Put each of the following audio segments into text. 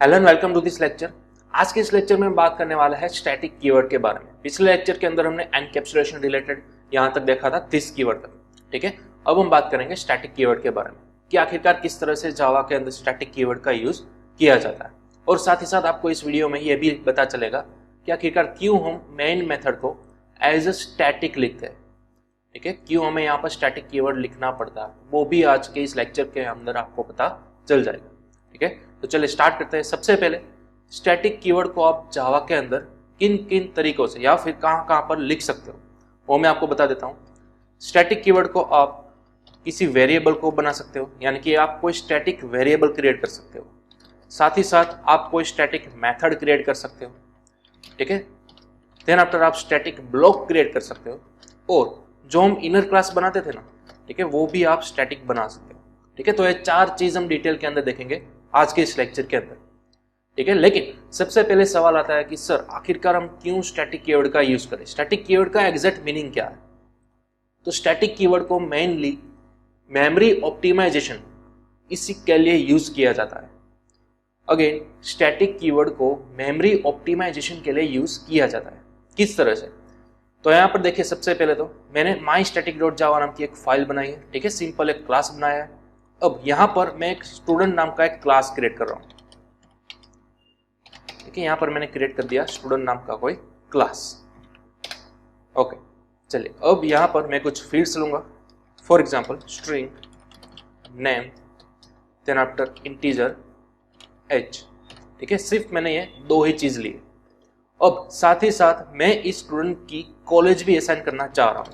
Hello and welcome to this lecture. आज के इस लेक्चर में बात करने वाला है स्टैटिक कीवर्ड के बारे में। पिछले लेक्चर के अंदर हमने एनकैप्सुलेशन रिलेटेड यहां तक देखा था दिस कीवर्ड तक, ठीक है। अब हम बात करेंगे स्टैटिक कीवर्ड के बारे में कि आखिरकार किस तरह से जावा के अंदर स्टैटिक कीवर्ड का यूज किया जाता है, और साथ ही साथ आपको इस वीडियो में यह भी पता चलेगा कि आखिरकार क्यों हम मेन मेथड को एज अ स्टैटिक लिखते हैं, ठीक है। क्यों हमें यहाँ पर स्टैटिक कीवर्ड लिखना पड़ता है वो भी आज के इस लेक्चर के अंदर आपको पता चल जाएगा, ठीक है। तो चलिए स्टार्ट करते हैं। सबसे पहले स्टैटिक कीवर्ड को आप जावा के अंदर किन किन तरीकों से या फिर कहाँ कहाँ पर लिख सकते हो वो मैं आपको बता देता हूँ। स्टैटिक कीवर्ड को आप किसी वेरिएबल को बना सकते हो, यानी कि आप कोई स्टैटिक वेरिएबल क्रिएट कर सकते हो। साथ ही साथ आप कोई स्टैटिक मेथड क्रिएट कर सकते हो, ठीक है। देन आफ्टर आप स्टैटिक ब्लॉक क्रिएट कर सकते हो, और जो हम इनर क्लास बनाते थे ना, ठीक है, वो भी आप स्टैटिक बना सकते हो, ठीक है। तो ये चार चीज हम डिटेल के अंदर देखेंगे आज के इस लेक्चर के अंदर, ठीक है। लेकिन सबसे पहले सवाल आता है कि सर आखिरकार हम क्यों स्टैटिक कीवर्ड का यूज करें, स्टैटिक कीवर्ड का एग्जैक्ट मीनिंग क्या है। तो स्टैटिक कीवर्ड को मेनली मेमोरी ऑप्टिमाइजेशन इसी के लिए यूज किया जाता है। अगेन स्टैटिक कीवर्ड को मेमोरी ऑप्टिमाइजेशन के लिए यूज किया जाता है। किस तरह से, तो यहाँ पर देखिए सबसे पहले तो मैंने mystatic.java नाम की एक फाइल बनाई है, ठीक है। सिंपल एक क्लास बनाया है। अब यहाँ पर मैं एक स्टूडेंट नाम का एक क्लास क्रिएट कर रहा हूँ, ठीक है। यहाँ पर मैंने क्रिएट कर दिया स्टूडेंट नाम का कोई क्लास, ओके। चलिए अब यहाँ पर मैं कुछ फील्ड्स लूंगा, for example string name then after integer age, ठीक है। सिर्फ मैंने ये दो ही चीज ली है। अब साथ ही साथ मैं इस स्टूडेंट की कॉलेज भी असाइन करना चाह रहा हूं,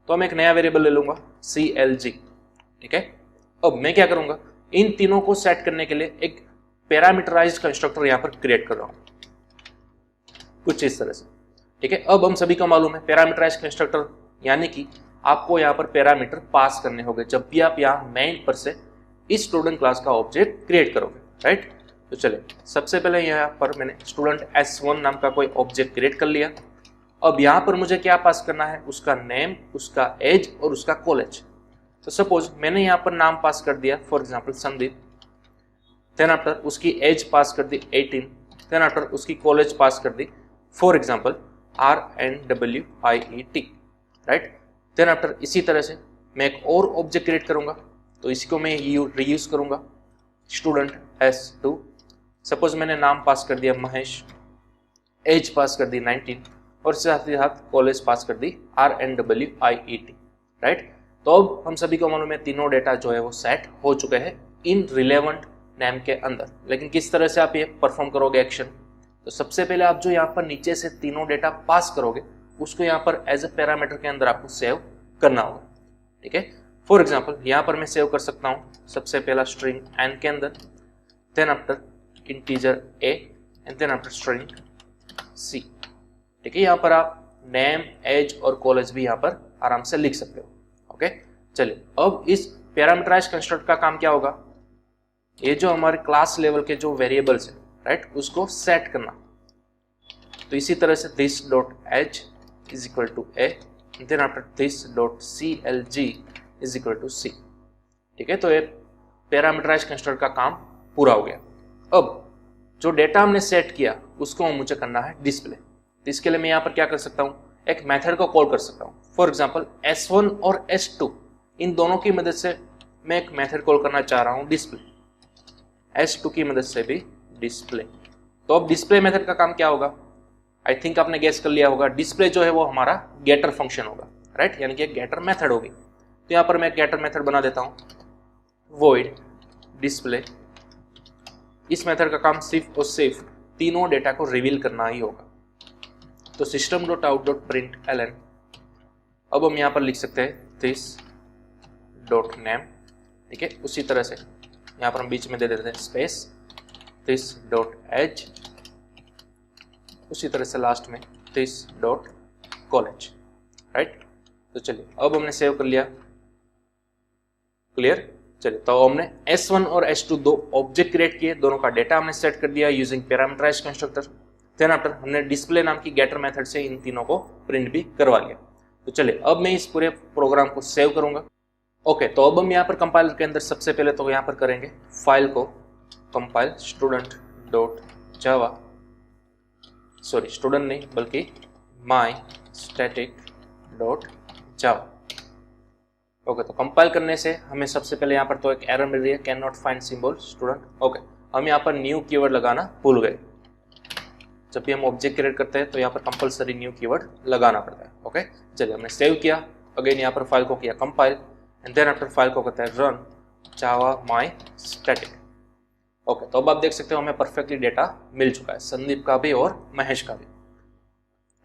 तो मैं एक नया वेरिएबल ले लूंगा CLG, ठीक है। अब मैं क्या करूंगा, इन तीनों को सेट करने के लिए एक पैरामीटराइज्ड कंस्ट्रक्टर यहां पर क्रिएट कर रहा हूं कुछ इस तरह से, ठीक है। अब हम सभी को मालूम है पैरामीटराइज्ड कंस्ट्रक्टर यानी कि आपको यहां पर पैरामीटर पास करने होंगे जब भी आप यहां मेन पर से इस स्टूडेंट क्लास का ऑब्जेक्ट क्रिएट करोगे, राइट। तो चलिए सबसे पहले यहाँ पर मैंने स्टूडेंट S1 नाम का कोई ऑब्जेक्ट क्रिएट कर लिया। अब यहाँ पर मुझे क्या पास करना है, उसका नेम, उसका एज और उसका कॉलेज। तो सपोज मैंने यहाँ पर नाम पास कर दिया for example Sandeep, then after उसकी एज पास कर दी 18, देन आफ्टर उसकी कॉलेज पास कर दी for example RNWIET, right. Then after इसी तरह से मैं एक और ऑब्जेक्ट क्रिएट करूंगा, तो इसी को मैं रीयूज करूंगा स्टूडेंट S2। सपोज मैंने नाम पास कर दिया महेश, एज पास कर दी 19 और साथ ही साथ कॉलेज पास कर दी RNWIET, राइट। तो अब हम सभी को मालूम है तीनों डेटा जो है वो सेट हो चुके हैं इन रिलेवेंट नेम के अंदर। लेकिन किस तरह से आप ये परफॉर्म करोगे एक्शन, तो सबसे पहले आप जो यहाँ पर नीचे से तीनों डेटा पास करोगे उसको यहाँ पर एज ए पैरामीटर के अंदर आपको सेव करना होगा, ठीक है। फॉर एग्जाम्पल यहाँ पर मैं सेव कर सकता हूँ सबसे पहला स्ट्रिंग n के अंदर, then after integer a and then after string c, ठीक है। यहाँ पर आप नेम, एज और कॉलेज भी यहाँ पर आराम से लिख सकते हो, ओके। चलिए अब इस पैरामीटराइज्ड कंस्ट्रक्ट का काम क्या होगा, ये जो हमारे क्लास लेवल के जो वेरिएबल्स है, राइट, उसको सेट करना। तो इसी तरह से this dot age is equal to a then after this dot CLG is equal to c, ठीक है। तो ये पैरामीटराइज्ड कंस्ट्रक्ट का काम पूरा हो गया। अब जो डेटा हमने सेट किया उसको मुझे करना है डिस्प्ले। तो इसके लिए मैं यहाँ पर क्या कर सकता हूँ, एक मेथड को कॉल कर सकता हूँ। फॉर एग्जांपल S1 और S2 इन दोनों की मदद से मैं एक मेथड कॉल करना चाह रहा हूँ डिस्प्ले, S2 की मदद से भी डिस्प्ले। तो अब डिस्प्ले मेथड का काम क्या होगा, आई थिंक आपने गेस कर लिया होगा। डिस्प्ले जो है वो हमारा गेटर फंक्शन होगा, राइट, यानी कि एक गेटर मेथड होगी। तो यहाँ पर मैं गेटर मेथड बना देता हूँ void डिस्प्ले। इस मेथड का काम सिर्फ और सिर्फ तीनों डेटा को रिवील करना ही होगा। तो system.out.println, अब हम यहाँ पर लिख सकते हैं this डॉट नेम, ठीक है। उसी तरह से यहाँ पर हम बीच में दे देते हैं स्पेस this डॉट एज, उसी तरह से लास्ट में this डॉट कॉलेज, राइट। तो चलिए अब हमने सेव कर लिया, क्लियर। चलिए तो हमने S1 और S2 दो ऑब्जेक्ट क्रिएट किए, दोनों का डेटा हमने सेट कर दिया using parameterized constructor. Then after हमने डिस्प्ले नाम की गेटर मेथड से इन तीनों को प्रिंट भी करवा लिया। तो चलिए अब मैं इस पूरे प्रोग्राम को सेव करूंगा, ओके। तो अब हम यहाँ पर कंपाइलर के अंदर सबसे पहले तो यहाँ पर करेंगे फाइल को कंपाइल स्टूडेंट डॉट जावा, सॉरी स्टूडेंट नहीं बल्कि माई स्टैटिक डॉट जावा। ओके, तो कंपाइल करने से हमें सबसे पहले यहाँ पर तो एक एरर मिल रही है, can not find symbol student. Okay, हम यहाँ पर न्यू कीवर्ड लगाना भूल गए। जब भी हम ऑब्जेक्ट क्रिएट करते हैं तो यहाँ पर कंपलसरी न्यू कीवर्ड लगाना पड़ता है। ओके, चलिए हमने सेव किया, अगेन यहाँ पर फाइल को किया compile and then after file को कहते हैं run Java my static. Okay, तो अब आप देख सकते हो हमें परफेक्टली डेटा मिल चुका है, संदीप का भी और महेश का भी।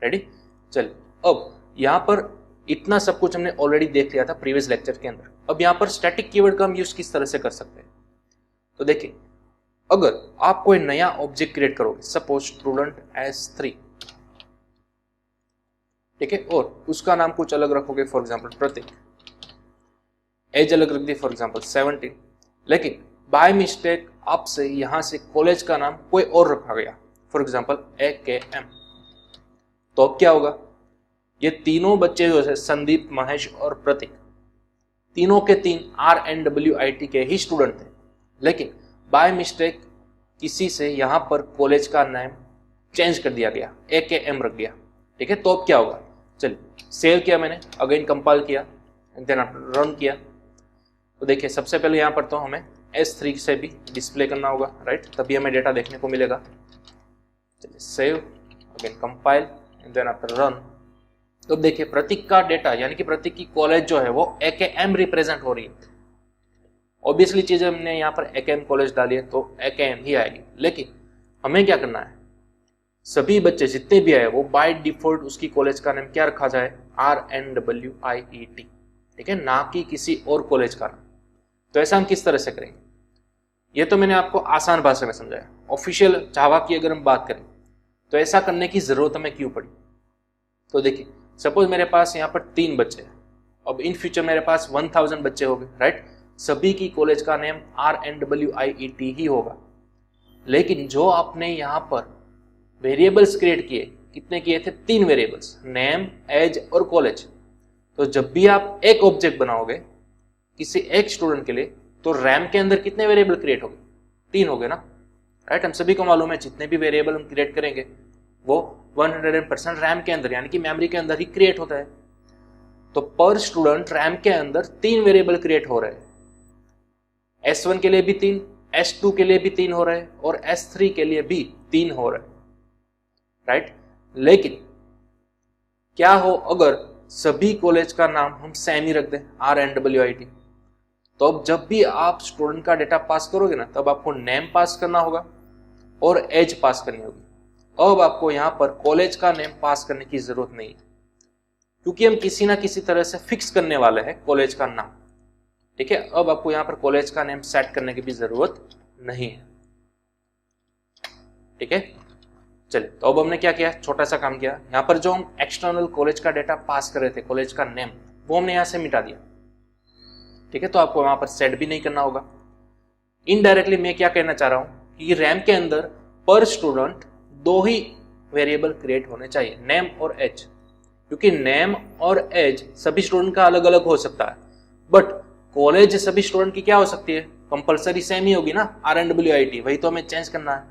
रेडी, चलिए अब यहाँ पर इतना सब कुछ हमने ऑलरेडी देख लिया था प्रीवियस लेक्चर के अंदर। अब यहाँ पर स्टैटिक कीवर्ड का हम यूज किस तरह से कर सकते हैं, तो देखिए अगर आप कोई नया ऑब्जेक्ट क्रिएट करोगे, सपोज स्टूडेंट S3, ठीक है, और उसका नाम कुछ अलग रखोगे, फॉर एग्जांपल प्रतीक, एज अलग रख दी फॉर एग्जांपल 17, लेकिन बाय मिस्टेक आपसे यहां से कॉलेज का नाम कोई और रखा गया, फॉर एग्जांपल AKM, तो अब क्या होगा, ये तीनों बच्चे जो है संदीप, महेश और प्रतीक, तीनों के तीन RNWIT के ही स्टूडेंट थे, लेकिन बाय मिस्टेक किसी से यहाँ पर कॉलेज का नाम चेंज कर दिया गया, AKM रख दिया, ठीक है। तो अब क्या होगा, चलिए सेव किया मैंने, अगेन कंपाइल किया एंड देन रन किया, तो देखिए सबसे पहले यहाँ पर तो हमें S3 से भी डिस्प्ले करना होगा, राइट, तभी हमें डेटा देखने को मिलेगा। चलिए save, again compile and then after run, तो देखिए प्रतीक का डेटा यानी कि प्रतीक की कॉलेज जो है वो AKM रिप्रेजेंट हो रही है। ऑब्वियसली चीज हमने यहाँ पर AKM कॉलेज डाली है तो AKM ही आएगी, लेकिन हमें क्या करना है, सभी बच्चे जितने भी आए वो बाय डिफॉल्ट उसकी कॉलेज का नाम क्या रखा जाए, RNWIET, ठीक है, ना कि किसी और कॉलेज का नाम। तो ऐसा हम किस तरह से करेंगे, ये तो मैंने आपको आसान भाषा में समझाया। ऑफिशियल जावा की अगर हम बात करें तो ऐसा करने की जरूरत हमें क्यों पड़ी, तो देखिए सपोज मेरे पास यहाँ पर 3 बच्चे हैं, अब इन फ्यूचर मेरे पास 1000 बच्चे हो गए, राइट, सभी की कॉलेज का नेम RNWIET ही होगा, लेकिन जो आपने यहाँ पर वेरिएबल्स क्रिएट किए, कितने किए थे, 3 वेरिएबल्स, नेम, एज और कॉलेज। तो जब भी आप एक ऑब्जेक्ट बनाओगे किसी एक स्टूडेंट के लिए, तो रैम के अंदर कितने वेरिएबल क्रिएट हो गए, 3 हो गए ना, राइट। हम सभी को मालूम है जितने भी वेरिएबल हम क्रिएट करेंगे वो 100% रैम के अंदर यानी कि मेमोरी के अंदर ही क्रिएट होता है। तो पर स्टूडेंट रैम के अंदर 3 वेरिएबल क्रिएट हो रहे हैं, S1 के लिए भी 3, S2 के लिए भी 3 हो रहे हैं और S3 के लिए भी 3 हो रहे हैं, राइट। लेकिन क्या हो अगर सभी कॉलेज का नाम हम सेम ही रख दें, RNWIT, तो अब जब भी आप स्टूडेंट का डेटा पास करोगे ना, तब आपको नेम पास करना होगा और एज पास करनी होगी। अब आपको यहाँ पर कॉलेज का नेम पास करने की जरूरत नहीं है, क्योंकि हम किसी ना किसी तरह से फिक्स करने वाले हैं कॉलेज का नाम, ठीक है। अब आपको यहाँ पर कॉलेज का नेम सेट करने की भी जरूरत नहीं है, ठीक है। चलिए, तो अब हमने क्या किया, छोटा सा काम किया, यहाँ पर जो हम एक्सटर्नल कॉलेज का डेटा पास कर रहे थे, कॉलेज का नेम, वो हमने यहाँ से मिटा दिया, ठीक है। तो आपको वहां पर सेट भी नहीं करना होगा। इनडायरेक्टली मैं क्या कहना चाह रहा हूं कि रैम के अंदर पर स्टूडेंट 2 ही वेरिएबल क्रिएट होने चाहिए, नेम और एज, क्योंकि नेम और एज सभी स्टूडेंट का अलग अलग हो सकता है, बट कॉलेज सभी स्टूडेंट की क्या हो सकती है, कंपलसरी सेम ही होगी ना, RNWIT, वही तो हमें चेंज करना है।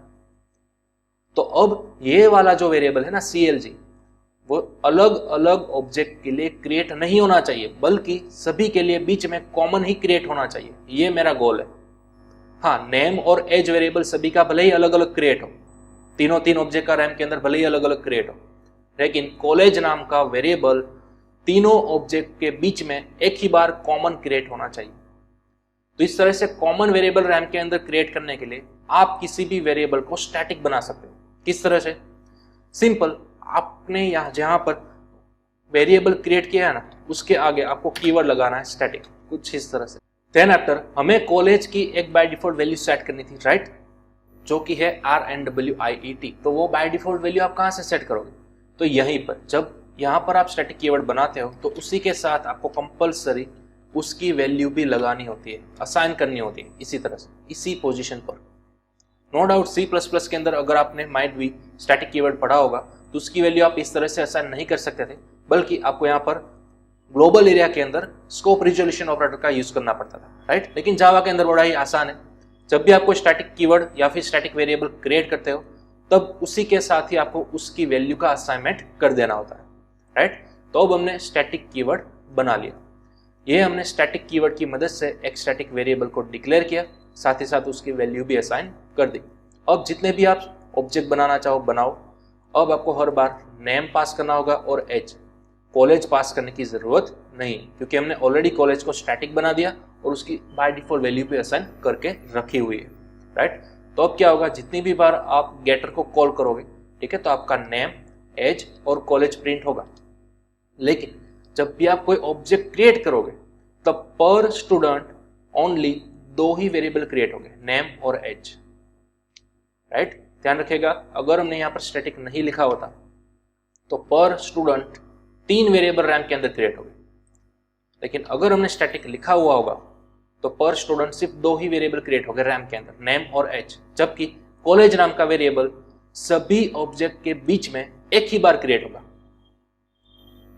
तो अब ये वाला जो वेरिएबल है ना CLG, वो अलग अलग ऑब्जेक्ट के लिए क्रिएट नहीं होना चाहिए, बल्कि सभी के लिए बीच में कॉमन ही क्रिएट होना चाहिए, ये मेरा गोल है। हाँ, नेम और एज वेरिएबल सभी का भले ही अलग अलग क्रिएट हो, तीन ऑब्जेक्ट का रैम के अंदर भले ही अलग अलग क्रिएट हो, लेकिन कॉलेज नाम का वेरिएबल तीनों ऑब्जेक्ट के बीच में एक ही बार कॉमन क्रिएट होना चाहिए। तो इस तरह से कॉमन वेरिएबल रैम के अंदर क्रिएट करने के लिए आप किसी भी वेरिएबल को स्टैटिक बना सकते हो। किस तरह से, सिंपल, आपने यहाँ जहां पर वेरिएबल क्रिएट किया है ना, उसके आगे आपको कीवर्ड लगाना है स्टैटिक, कुछ इस तरह से। देन आफ्टर हमें कॉलेज की एक बाय डिफॉल्ट वैल्यू सेट करनी थी, राइट, जो कि है RNWIET। तो वो बाय डिफॉल्ट वैल्यू आप कहां से सेट करोगे, तो यहीं पर, जब यहां पर आप स्टैटिक कीवर्ड बनाते हो तो उसी के साथ आपको कंपलसरी उसकी वैल्यू भी लगानी होती है, असाइन करनी होती है, इसी तरह से, इसी पोजीशन पर। नो डाउट C++ के अंदर अगर आपने माइट भी स्टैटिक कीवर्ड पढ़ा होगा तो उसकी वैल्यू आप इस तरह से असाइन नहीं कर सकते थे, बल्कि आपको यहाँ पर ग्लोबल एरिया के अंदर स्कोप रिजोल्यूशन ऑपरेटर का यूज करना पड़ता था, राइट। लेकिन जावा के अंदर बड़ा ही आसान है, जब भी आपको स्टैटिक कीवर्ड या फिर स्टैटिक वेरिएबल क्रिएट करते हो तब उसी के साथ ही आपको उसकी वैल्यू का असाइनमेंट कर देना होता है, राइट। तो अब हमने स्टैटिक कीवर्ड बना लिया, ये हमने स्टैटिक कीवर्ड की मदद से एक स्टैटिक वेरिएबल को डिक्लेयर किया, साथ ही साथ उसकी वैल्यू भी असाइन कर दी। अब जितने भी आप ऑब्जेक्ट बनाना चाहो बनाओ। अब आपको हर बार नेम पास करना होगा और एज, कॉलेज पास करने की जरूरत नहीं, क्योंकि हमने ऑलरेडी कॉलेज को स्टैटिक बना दिया और उसकी बाय डिफॉल्ट वैल्यू भी असाइन करके रखी हुई है, राइट। तो अब क्या होगा, जितनी भी बार आप गेटर को कॉल करोगे, ठीक है, तो आपका नेम, एज और कॉलेज प्रिंट होगा। लेकिन जब भी आप कोई ऑब्जेक्ट क्रिएट करोगे तब पर स्टूडेंट ओनली 2 ही वेरिएबल क्रिएट होंगे, नेम और एज, राइट। ध्यान रखिएगा, अगर हमने यहाँ पर स्टैटिक नहीं लिखा होता तो पर स्टूडेंट 3 वेरिएबल रैम के अंदर क्रिएट होंगे। लेकिन अगर हमने स्टैटिक लिखा हुआ होगा तो पर स्टूडेंट सिर्फ 2 ही वेरिएबल क्रिएट होंगे रैम के अंदर, नेम और एज, जबकि कॉलेज नाम का वेरिएबल सभी ऑब्जेक्ट के बीच में एक ही बार क्रिएट होगा,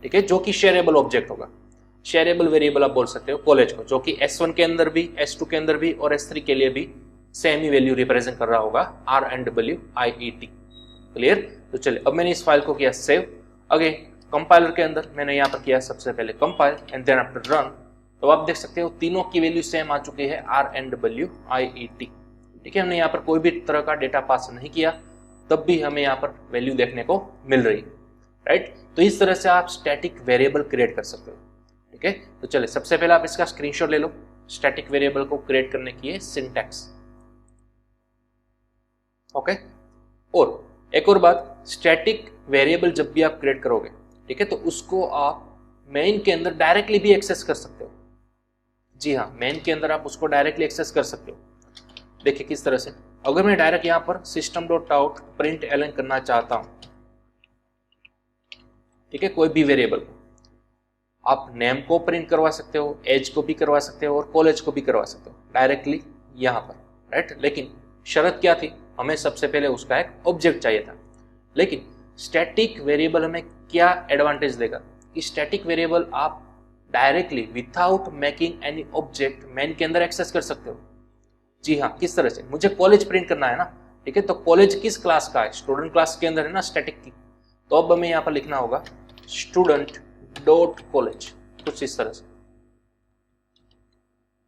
ठीक है, जो कि शेयरेबल ऑब्जेक्ट होगा। शेयरेबल वेरिएबल आप बोल सकते हो कॉलेज को, जो कि S1 के अंदर भी, S2 के अंदर भी और S3 के लिए भी सेम ही वैल्यू रिप्रेजेंट कर रहा होगा, RNWIET। क्लियर। तो चलिए, अब मैंने इस फाइल को किया सेव। अगेन कंपाइलर के अंदर मैंने यहाँ पर किया सबसे पहले compile and then after run. तो आप देख सकते हो तीनों की वैल्यू सेम आ चुकी है, RNWIET। ठीक है, हमने यहाँ पर कोई भी तरह का डेटा पास नहीं किया, तब भी हमें यहाँ पर वैल्यू देखने को मिल रही है, राइट। तो इस तरह से आप स्टैटिक वेरिएबल क्रिएट कर सकते हो, ठीक है। तो चलिए, सबसे पहले आप इसका स्क्रीनशॉट ले लो। स्टैटिक वेरिएबल को क्रिएट करने की सिंटैक्स, ओके। और एक और बात, स्टैटिक वेरिएबल जब भी आप क्रिएट करोगे, ठीक है, तो उसको आप मेन के अंदर डायरेक्टली भी एक्सेस कर सकते हो। जी हाँ, मेन के अंदर आप उसको डायरेक्टली एक्सेस कर सकते हो। देखिए किस तरह से, अगर मैं डायरेक्ट यहाँ पर system.out println करना चाहता हूं, ठीक है, कोई भी वेरिएबल को, आप नेम को प्रिंट करवा सकते हो, एज को भी करवा सकते हो और कॉलेज को भी करवा सकते हो डायरेक्टली यहाँ पर, राइट। लेकिन शर्त क्या थी, हमें सबसे पहले उसका एक ऑब्जेक्ट चाहिए था। लेकिन स्टैटिक वेरिएबल हमें क्या एडवांटेज देगा कि स्टैटिक वेरिएबल आप directly without making any object main के अंदर एक्सेस कर सकते हो। जी हाँ, किस तरह से, मुझे कॉलेज प्रिंट करना है ना, ठीक है, तो कॉलेज किस क्लास का है, स्टूडेंट क्लास के अंदर है ना स्टैटिक की। तो अब हमें यहाँ पर लिखना होगा स्टूडेंट डॉट कॉलेज, कुछ इस तरह से।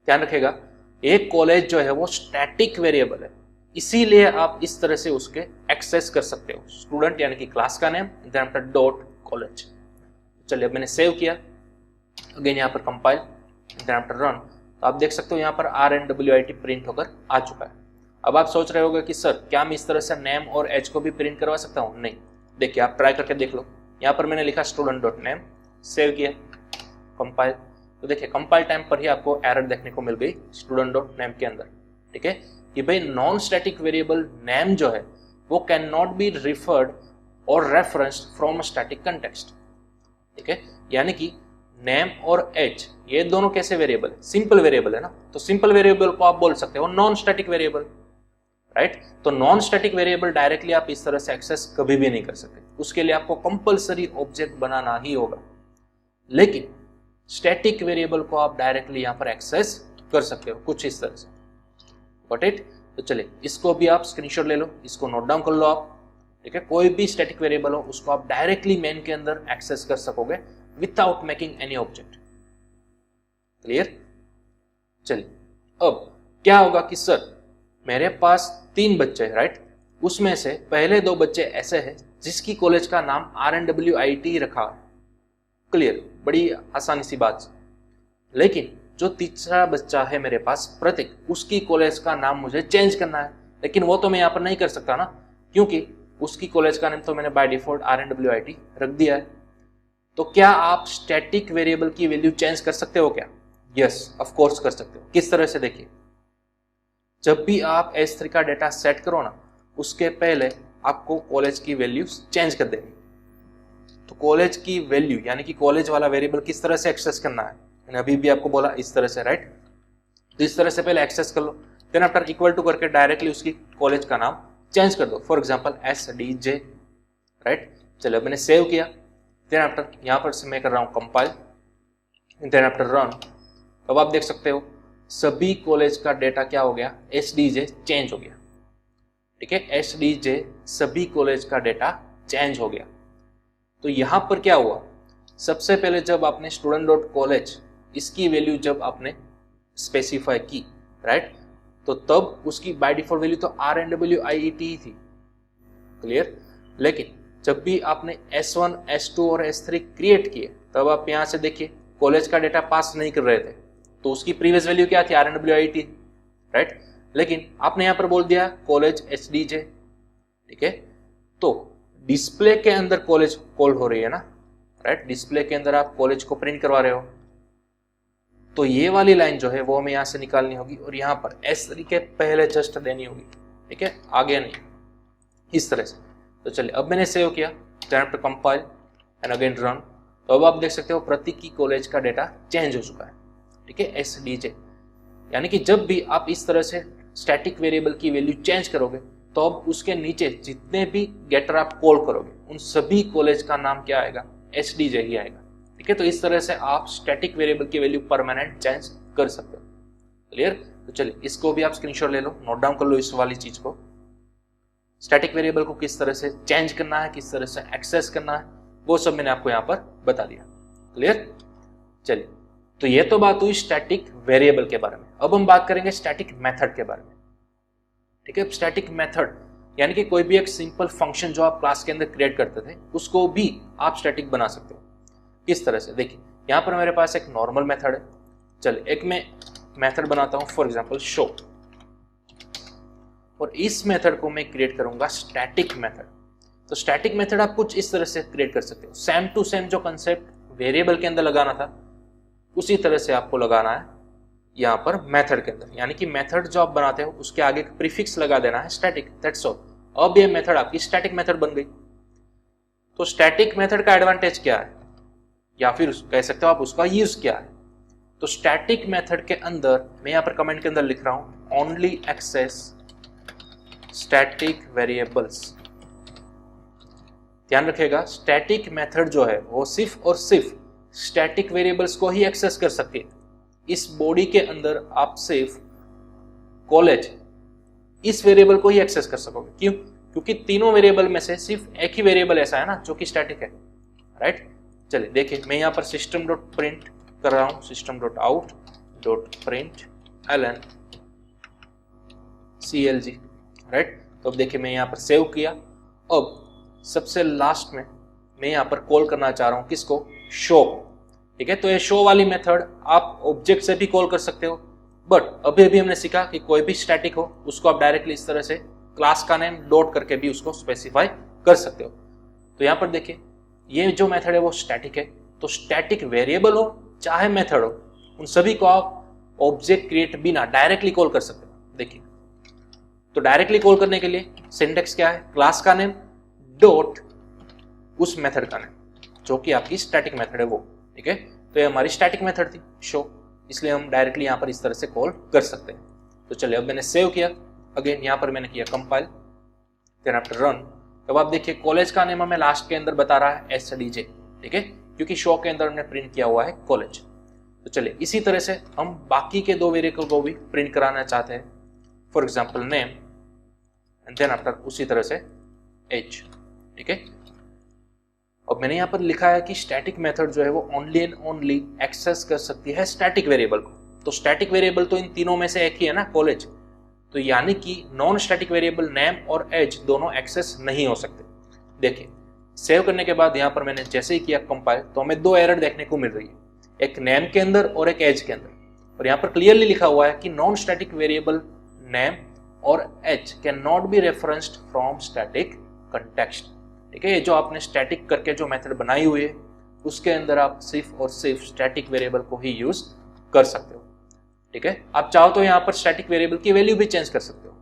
ध्यान रखेगा, एक कॉलेज जो है वो स्टैटिक वेरिएबल है, इसीलिए आप इस तरह से उसके एक्सेस कर सकते हो। स्टूडेंट यानी कि क्लास का name, then after dot college. चलिए, अब मैंने सेव किया, अगेन यहाँ पर कंपाइल, देन आफ्टर रन। तो आप देख सकते हो यहाँ पर RNWIT प्रिंट होकर आ चुका है। अब आप सोच रहे होगे कि सर क्या मैं इस तरह से नेम और एज को भी प्रिंट करवा सकता हूँ? नहीं, देखिए आप ट्राई करके देख लो। यहाँ पर मैंने लिखा स्टूडेंट डॉट नेम, सेव किया, कंपाइल। तो देखिए कंपाइल टाइम पर ही आपको एरर देखने को मिल गई स्टूडेंट डॉट नेम के अंदर, ठीक है, कि भाई नॉन स्टैटिक वेरिएबल नेम जो है वो कैन नॉट बी रिफर्ड और रेफरेंस्ड फ्रॉम स्टैटिक कंटेक्स्ट, ठीक है। यानी कि नेम और एज ये दोनों कैसे वेरिएबल है, सिंपल वेरिएबल है ना, तो सिंपल वेरिएबल को आप बोल सकते हो नॉन स्टैटिक वेरिएबल, राइट। तो नॉन स्टैटिक वेरिएबल डायरेक्टली आप इस तरह से एक्सेस कभी भी नहीं कर सकते, उसके लिए आपको कंपलसरी ऑब्जेक्ट बनाना ही होगा। लेकिन स्टैटिक वेरिएबल को आप डायरेक्टली यहां पर एक्सेस कर सकते हो, कुछ इस तरह से, गॉट इट। तो चलिए इसको भी आप स्क्रीनशॉट ले लो, इसको नोट डाउन कर लो आप, ठीक है। कोई भी स्टैटिक वेरिएबल हो उसको आप डायरेक्टली मेन के अंदर एक्सेस कर सकोगे without making any object, clear. चलिए, अब क्या होगा कि सर मेरे पास 3 बच्चे हैं, राइट, उसमें से पहले 2 बच्चे ऐसे हैं जिसकी कॉलेज का नाम RNWIT रखा है, क्लियर, बड़ी आसानी सी बात। लेकिन जो तीसरा बच्चा है मेरे पास प्रतीक, उसकी कॉलेज का नाम मुझे चेंज करना है, लेकिन वो तो मैं यहाँ पर नहीं कर सकता ना, क्योंकि उसकी कॉलेज का नाम तो मैंने बाय डिफॉल्ट RNWIT रख दिया है। तो क्या आप स्टैटिक वेरिएबल की वैल्यू चेंज कर सकते हो क्या? यस, ऑफ कोर्स कर सकते हो। किस तरह से, देखिए, जब भी आप S3 का डेटा सेट करो ना, उसके पहले आपको कॉलेज की वैल्यू चेंज कर देनी। तो कॉलेज की वैल्यू यानी कि कॉलेज वाला वेरिएबल किस तरह से एक्सेस करना है, मैंने अभी भी आपको बोला इस तरह से, राइट। तो इस तरह से पहले एक्सेस कर लो, देन आफ्टर इक्वल टू करके डायरेक्टली उसकी कॉलेज का नाम चेंज कर दो, फॉर एग्जांपल SDJ, राइट। चलो मैंने सेव किया, देन आफ्टर यहाँ पर से मैं कर रहा हूँ कंपाइल, देन आफ्टर रन। अब आप देख सकते हो सभी कॉलेज का डेटा क्या हो गया, एसडीजे चेंज हो गया। ठीक है, एसडीजे सभी कॉलेज का डेटा चेंज हो गया। तो यहां पर क्या हुआ, सबसे पहले जब आपने स्टूडेंट डॉट कॉलेज इसकी वैल्यू जब आपने स्पेसिफाई की, राइट, तो तब उसकी बाय डिफॉल्ट वैल्यू तो RNWIET ही थी, क्लियर। लेकिन जब भी आपने S1, S2 और S3 क्रिएट किए, तब आप यहां से देखिए कॉलेज का डेटा पास नहीं कर रहे थे, तो उसकी प्रीवियस वैल्यू क्या थी, RNWIET, राइट। लेकिन आपने यहां पर बोल दिया कॉलेज SDJ, ठीक है, तो डिस्प्ले के अंदर कॉलेज कॉल हो रही है ना, राइट, डिस्प्ले के अंदर आप कॉलेज को प्रिंट करवा रहे हो, तो ये वाली लाइन जो है वो हमें यहां से निकालनी होगी और यहां पर S3 के पहले जस्ट देनी होगी, ठीक है, आगे नहीं, इस तरह से। तो चलिए अब मैंने सेव किया, to compile and again run, तो अब आप देख सकते हो प्रतीक की कॉलेज का डेटा चेंज हो चुका है, ठीक है, SDJ। यानी कि जब भी आप इस तरह से स्टैटिक वेरिएबल की वैल्यू चेंज करोगे, तो अब उसके नीचे जितने भी गेटर आप कॉल करोगे उन सभी कॉलेज का नाम क्या आएगा, SDJ ही आएगा, ठीक है। तो इस तरह से आप स्टैटिक वेरिएबल की वैल्यू परमानेंट चेंज कर सकते हो, क्लियर। तो चलिए इसको भी आप स्क्रीनशॉट ले लो, नोट डाउन कर लो इस वाली चीज को, स्टैटिक वेरिएबल को किस तरह से चेंज करना है, किस तरह से एक्सेस करना है, वो सब मैंने आपको यहाँ पर बता दिया, क्लियर। चलिए, तो ये तो बात हुई स्टैटिक वेरिएबल के बारे में। अब हम बात करेंगे स्टैटिक मेथड के बारे में, ठीक है। स्टैटिक मेथड यानी कि कोई भी एक सिंपल फंक्शन जो आप क्लास के अंदर क्रिएट करते थे उसको भी आप स्टैटिक बना सकते हो। किस तरह से, देखिए यहाँ पर मेरे पास एक नॉर्मल मेथड है, चलिए एक मैं मेथड बनाता हूँ फॉर एग्जांपल शो, और इस मेथड को मैं क्रिएट करूंगा स्टैटिक मेथड। तो स्टैटिक मेथड आप कुछ इस तरह से क्रिएट कर सकते हो, सेम टू सेम जो कंसेप्ट वेरिएबल के अंदर लगाना था उसी तरह से आपको लगाना है यहाँ पर मेथड के अंदर। यानी कि मेथड जो आप बनाते हो उसके आगे एक प्रीफिक्स लगा देना है स्टैटिक, दैट्स ऑल। अब ये मेथड आपकी स्टैटिक मेथड बन गई। तो स्टैटिक मेथड का एडवांटेज क्या है, या फिर कह सकते हो आप उसका यूज क्या है। तो स्टैटिक मेथड के अंदर मैं यहाँ पर कमेंट के अंदर लिख रहा हूं ओनली एक्सेस स्टैटिक वेरिएबल्स। ध्यान रखिएगा स्टैटिक मेथड जो है वो सिर्फ और सिर्फ स्टैटिक वेरिएबल्स को ही एक्सेस कर सकती है। इस बॉडी के अंदर आप सिर्फ कॉलेज इस वेरिएबल को ही एक्सेस कर सकोगे। क्यों? क्योंकि तीनों वेरिएबल में से सिर्फ एक ही वेरिएबल ऐसा है ना जो कि स्टैटिक है, राइट। चलिए देखिए मैं यहाँ पर सिस्टम डॉट प्रिंट कर रहा हूँ, system dot out dot print ln CLG, right. तो अब देखिए मैं यहाँ पर सेव किया। अब सबसे लास्ट में मैं यहाँ पर कॉल करना चाह रहा हूँ किसको, शो, ठीक है। तो ये शो वाली मेथड आप ऑब्जेक्ट से भी कॉल कर सकते हो, बट अभी हमने सीखा कि कोई भी स्टैटिक हो उसको आप डायरेक्टली इस तरह से क्लास का नेम डॉट करके भी उसको स्पेसिफाई कर सकते हो। तो यहाँ पर देखिए ये जो मेथड है वो स्टैटिक है। तो स्टैटिक वेरिएबल हो चाहे मेथड हो, उन सभी को आप ऑब्जेक्ट क्रिएट बिना डायरेक्टली कॉल कर सकते हो। देखिए तो डायरेक्टली कॉल करने के लिए सिंटेक्स क्या है, क्लास का नेम डॉट उस मेथड का नेम जो कि आपकी स्टैटिक मेथड है वो, ठीक है। तो ये हमारी स्टैटिक मेथड थी शो, इसलिए हम डायरेक्टली यहाँ पर इस तरह से कॉल कर सकते हैं। तो चलिए अब मैंने सेव किया, अगेन यहाँ पर मैंने किया कंपाइल, देन आफ्टर रन। अब आप देखिए कॉलेज का नेम हमें लास्ट के अंदर बता रहा है SDJ, ठीक है, क्योंकि शो के अंदर हमने प्रिंट किया हुआ है कॉलेज। तो चलिए इसी तरह से हम बाकी के दो वेरिएबल को भी प्रिंट कराना चाहते हैं, for example name and then after उसी तरह से एज, ठीक है। अब मैंने यहाँ पर लिखा है कि स्टैटिक मेथड जो है वो ओनली एंड ओनली एक्सेस कर सकती है स्टैटिक वेरिएबल को। तो स्टैटिक वेरिएबल तो इन तीनों में से एक ही है ना, कॉलेज। तो यानी कि नॉन स्टैटिक वेरिएबल नेम और एज दोनों एक्सेस नहीं हो सकते। देखिए सेव करने के बाद यहाँ पर मैंने जैसे ही किया कंपाइल तो हमें दो एरर देखने को मिल रही है, एक नेम के अंदर और एक एज के अंदर। और यहाँ पर क्लियरली लिखा हुआ है कि नॉन स्टैटिक वेरिएबल नेम और age can not be referenced from static context, ठीक है। ये जो आपने स्टैटिक करके जो मेथड बनाई हुई है उसके अंदर आप सिर्फ और सिर्फ स्टैटिक वेरिएबल को ही यूज कर सकते हो, ठीक है। आप चाहो तो यहाँ पर स्टैटिक वेरिएबल की वैल्यू भी चेंज कर सकते हो।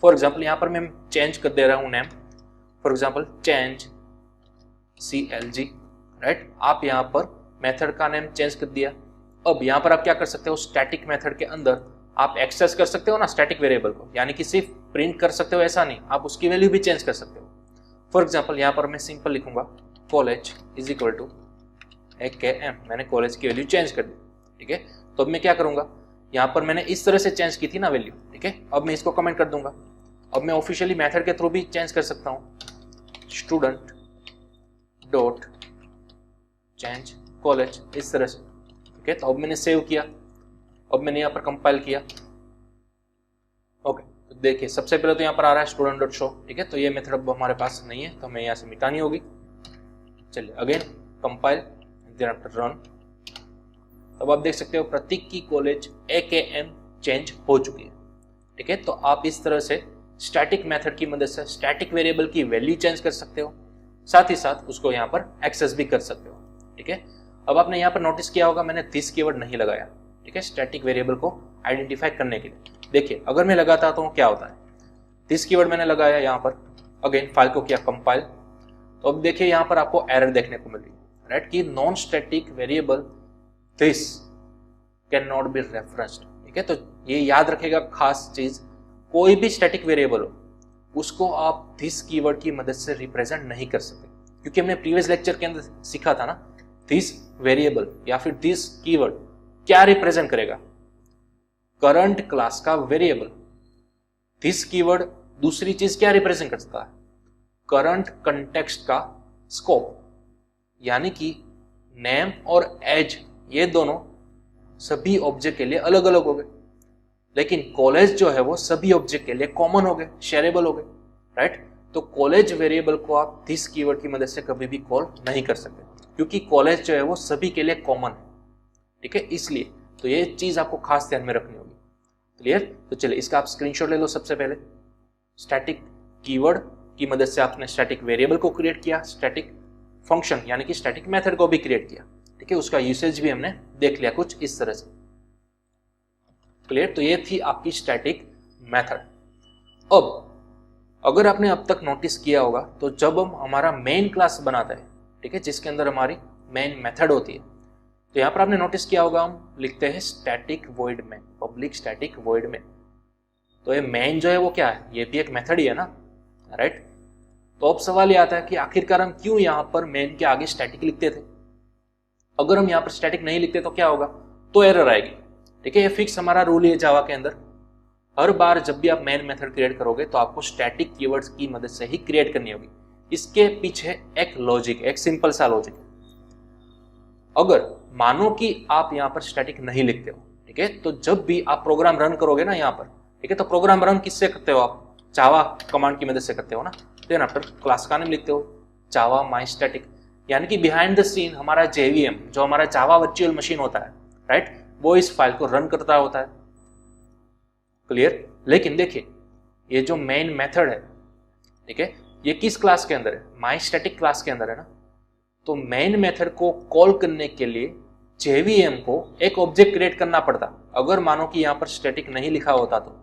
फॉर एग्जाम्पल यहाँ पर मैं चेंज कर दे रहा हूँ name, for example change CLG, right. आप यहाँ पर मेथड का नेम चेंज कर दिया। अब यहाँ पर आप क्या कर सकते हो, स्टैटिक मेथड के अंदर आप एक्सेस कर सकते हो ना स्टैटिक वेरिएबल को, यानी कि सिर्फ प्रिंट कर सकते हो ऐसा नहीं, आप उसकी वैल्यू भी चेंज कर सकते हो। फॉर एग्जाम्पल यहाँ पर मैं सिंपल लिखूंगा college is equal to AKM, मैंने कॉलेज की वैल्यू चेंज कर दी, ठीक है। तो अब मैं क्या करूंगा, यहाँ पर मैंने इस तरह से चेंज की थी ना वैल्यू, ठीक है। अब मैं इसको कमेंट कर दूंगा। अब मैं ऑफिशियली मेथड के थ्रू भी चेंज कर सकता हूँ, स्टूडेंट डॉट चेंज कॉलेज, इस तरह से, ठीक है। तो अब मैंने सेव किया, अब मैंने यहाँ पर कंपाइल किया, ओके। तो देखिए सबसे पहले तो यहाँ पर आ रहा है स्टूडेंट डॉट शो, ठीक है। तो ये मेथड अब हमारे पास नहीं है, तो हमें यहाँ से मिटानी होगी। चलिए again compile, then after run. अब आप देख सकते हो प्रतीक की कॉलेज AKM चेंज हो चुकी है, ठीक है। तो आप इस तरह से स्टैटिक मेथड की मदद से स्टैटिक वेरिएबल की वैल्यू चेंज कर सकते हो, साथ ही साथ उसको यहाँ पर एक्सेस भी कर सकते हो, ठीक है। अब आपने यहाँ पर नोटिस किया होगा मैंने दिस कीवर्ड नहीं लगाया, ठीक है, स्टैटिक वेरिएबल को आइडेंटिफाई करने के लिए। देखिए अगर मैं लगाता तो क्या होता है, दिस कीवर्ड मैंने लगाया यहाँ पर, अगेन फाइल को किया कंपाइल, तो अब देखिए यहाँ पर आपको एरर देखने को मिल रही है, राइट, कि non static variable this can not be referenced, ठीक है। तो ये याद रखेगा खास चीज, कोई भी स्टैटिक वेरिएबल हो उसको आप दिस कीवर्ड की मदद से रिप्रेजेंट नहीं कर सकते, क्योंकि हमने प्रीवियस लेक्चर के अंदर सीखा था ना, दिस वेरिएबल या फिर दिस कीवर्ड क्या रिप्रेजेंट करेगा, करंट क्लास का वेरिएबल। दिस कीवर्ड दूसरी चीज क्या रिप्रेजेंट करता है, करंट कंटेक्स्ट का स्कोप, यानी कि नेम और एज ये दोनों सभी ऑब्जेक्ट के लिए अलग अलग हो गए, लेकिन कॉलेज जो है वो सभी ऑब्जेक्ट के लिए कॉमन हो गए, शेयरेबल हो गए, राइट। तो कॉलेज वेरिएबल को आप दिस कीवर्ड की मदद से कभी भी कॉल नहीं कर सकते, क्योंकि कॉलेज जो है वो सभी के लिए कॉमन है, ठीक है, इसलिए। तो ये चीज आपको खास ध्यान में रखनी होगी, क्लियर। तो चलिए इसका आप स्क्रीनशॉट ले लो। सबसे पहले स्टैटिक कीवर्ड की मदद से आपने स्टैटिक वेरिएबल को क्रिएट किया, स्टैटिक फंक्शन यानी कि स्टैटिक मेथड को भी क्रिएट किया, ठीक है। उसका यूसेज भी हमने देख लिया कुछ इस तरह से, क्लियर। तो ये थी आपकी स्टैटिक मेथड। अब अगर आपने अब तक नोटिस किया होगा तो जब हम हमारा मेन क्लास बनाता है, ठीक है, जिसके अंदर हमारी मेन मेथड होती है, तो यहाँ पर आपने नोटिस किया होगा हम लिखते हैं static void main, public static void main. तो ये मेन जो है वो क्या है, ये भी एक मेथड ही है ना, राइट। तो अब सवाल ये आता है कि आखिरकार हम क्यों यहाँ पर मेन के आगे स्टैटिक लिखते थे। अगर हम यहाँ पर स्टैटिक नहीं लिखते तो क्या होगा, तो एरर आएगी, ठीक है। ये फिक्स हमारा रूल है जावा के अंदर, हर बार जब भी आप मेन मेथड क्रिएट करोगे तो आपको स्टैटिक कीवर्ड्स की मदद से ही क्रिएट करनी होगी। इसके पीछे एक लॉजिक, एक सिंपल सा लॉजिक है। अगर मानो कि आप यहाँ पर स्टैटिक नहीं लिखते हो, ठीक है, तो जब भी आप प्रोग्राम रन करोगे ना यहाँ पर, ठीक है, तो प्रोग्राम रन किससे करते हो आप, जावा कमांड की मदद से करते हो ना। देन आफ्टर क्लास का नाम लिखते हो जावा माई स्टैटिक, यानी कि बिहाइंड द सीन हमारा JVM जो हमारा जावा वर्चुअल मशीन होता है, राइट, वो इस फाइल को रन करता होता है, क्लियर। लेकिन देखिए ये जो मेन मेथड है, ठीक है, ये किस क्लास के अंदर है, माई स्टैटिक क्लास के अंदर है ना। तो मेन मेथड को कॉल करने के लिए JVM को एक ऑब्जेक्ट क्रिएट करना पड़ता, अगर मानो कि यहाँ पर स्टैटिक नहीं लिखा होता तो,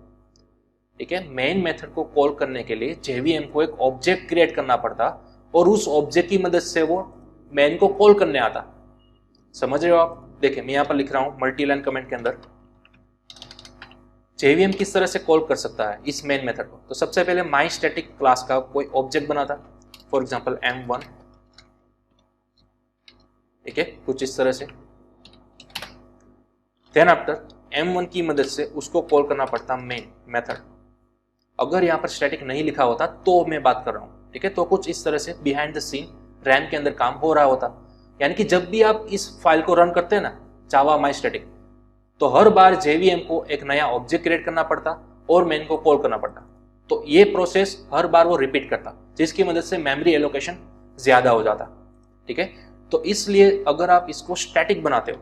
ठीक है। मेन मेथड को कॉल करने के लिए JVM को एक ऑब्जेक्ट क्रिएट करना पड़ता और उस ऑब्जेक्ट की मदद से वो मेन को कॉल करने आता। समझ रहे हो आप। देखिए मैं यहाँ पर लिख रहा हूँ मल्टी लाइन कमेंट के अंदर JVM किस तरह से कॉल कर सकता है इस मेन मेथड को। तो सबसे पहले माई स्टैटिक क्लास का कोई ऑब्जेक्ट बनाता, फॉर एग्जांपल M1, ठीक है, कुछ इस तरह से। देन आफ्टर M1 की मदद से उसको कॉल करना पड़ता मेन मेथड। अगर यहाँ पर स्टैटिक नहीं लिखा होता तो मैं बात कर रहा हूँ, ठीक है, तो कुछ इस तरह से बिहाइंड द सीन रैम के अंदर काम हो रहा होता। यानी कि जब भी आप इस फाइल को रन करते हैं ना जावा माई स्टैटिक, तो हर बार JVM को एक नया ऑब्जेक्ट क्रिएट करना पड़ता और मेन को कॉल करना पड़ता। तो ये प्रोसेस हर बार वो रिपीट करता, जिसकी मदद से मेमोरी एलोकेशन ज्यादा हो जाता, ठीक है। तो इसलिए अगर आप इसको स्टैटिक बनाते हो,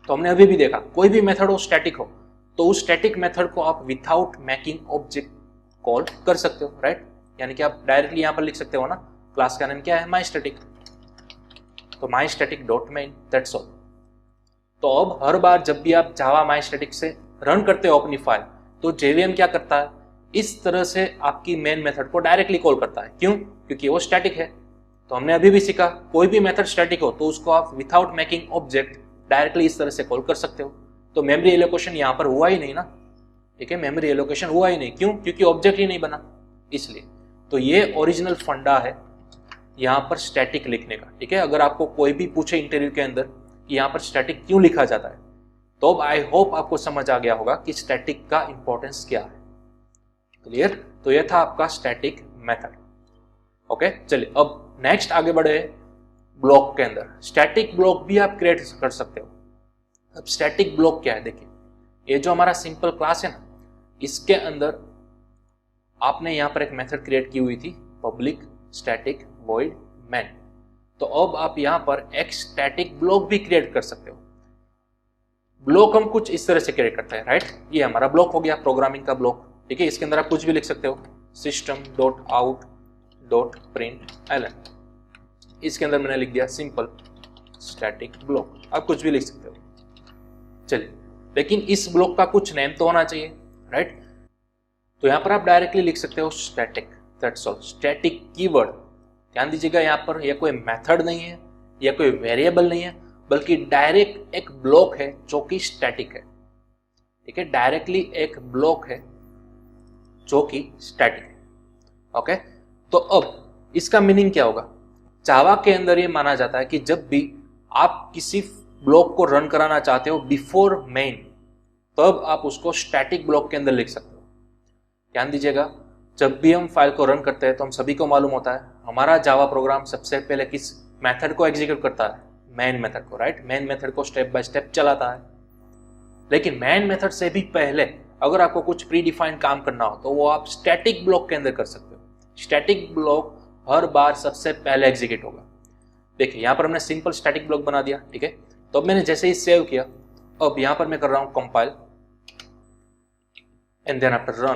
तो हमने अभी भी देखा कोई भी मेथड हो स्टैटिक हो, तो उस स्टैटिक मेथड को आप विदाउट मेकिंग ऑब्जेक्ट कॉल कर सकते हो, राइट। यानी कि आप डायरेक्टली यहाँ पर लिख सकते हो ना, क्लास का नाम क्या है, माई स्टैटिक, तो my static dot main, that's all. तो अब हर बार जब भी आप जावा माई स्टैटिक से रन करते हो अपनी फाइल, तो JVM क्या करता है, इस तरह से आपकी मेन मेथड को डायरेक्टली कॉल करता है। क्यों, क्योंकि वो स्टैटिक है। तो हमने अभी भी सीखा कोई भी मेथड स्टैटिक हो तो उसको आप विदाउट मेकिंग ऑब्जेक्ट डायरेक्टली इस तरह से कॉल कर सकते हो। तो मेमोरी एलोकेशन यहाँ पर हुआ ही नहीं ना, ठीक है, मेमोरी एलोकेशन हुआ ही नहीं। क्यों, क्योंकि ऑब्जेक्ट ही नहीं बना, इसलिए। तो ये ओरिजिनल फंडा है यहाँ पर स्टैटिक लिखने का, ठीक है। अगर आपको कोई भी पूछे इंटरव्यू के अंदर कि यहाँ पर स्टैटिक क्यों लिखा जाता है, तो अब आई होप आपको समझ आ गया होगा कि स्टैटिक का इंपॉर्टेंस क्या है। क्लियर? तो यह था आपका स्टैटिक मेथड। ओके, चलिए अब नेक्स्ट आगे बढ़े ब्लॉक के अंदर। स्टैटिक ब्लॉक भी आप क्रिएट कर सकते हो। अब स्टैटिक ब्लॉक क्या है, देखिए ये जो हमारा सिंपल क्लास है ना, इसके अंदर आपने यहां पर एक मेथड क्रिएट की हुई थी पब्लिक स्टैटिक वॉइड मैन। तो अब आप यहां पर एक स्टैटिक ब्लॉक भी क्रिएट कर सकते हो। ब्लॉक हम कुछ इस तरह से क्रिएट करते हैं, राइट? ये हमारा ब्लॉक हो गया, प्रोग्रामिंग का ब्लॉक। ठीक है, इसके अंदर आप कुछ भी लिख सकते हो, system.out.println। इसके अंदर मैंने लिख दिया सिंपल स्टैटिक ब्लॉक। आप कुछ भी लिख सकते हो। चलिए, लेकिन इस ब्लॉक का कुछ नेम तो होना चाहिए, राइट? तो यहां पर आप डायरेक्टली लिख सकते हो static, that's all. Static keyword, ध्यान दीजिएगा, यहां पर यह कोई मेथड नहीं है या कोई वेरिएबल नहीं है, बल्कि डायरेक्ट एक ब्लॉक है जो कि स्टैटिक है। ठीक है, डायरेक्टली एक ब्लॉक है जो कि स्टैटिक है। ओके, तो अब इसका मीनिंग क्या होगा? जावा के अंदर ये माना जाता है कि जब भी आप किसी ब्लॉक को रन कराना चाहते हो बिफोर मेन, तब आप उसको स्टैटिक ब्लॉक के अंदर लिख सकते हो। ध्यान दीजिएगा, जब भी हम फाइल को रन करते हैं तो हम सभी को मालूम होता है हमारा जावा प्रोग्राम सबसे पहले किस मेथड को एग्जीक्यूट करता है? मेन मेथड को, राइट? मेन मेथड को स्टेप बाय स्टेप चलाता है। लेकिन मेन मेथड से भी पहले अगर आपको कुछ प्री डिफाइंड काम करना हो तो वो आप स्टैटिक ब्लॉक के अंदर कर सकते हो। स्टैटिक ब्लॉक हर बार सबसे पहले एग्जीक्यूट होगा। देखिए यहां पर हमने सिंपल स्टैटिक ब्लॉक बना दिया। ठीक है, तो अब मैंने जैसे ही सेव किया, अब यहां पर मैं कर रहा हूं compile and then after run,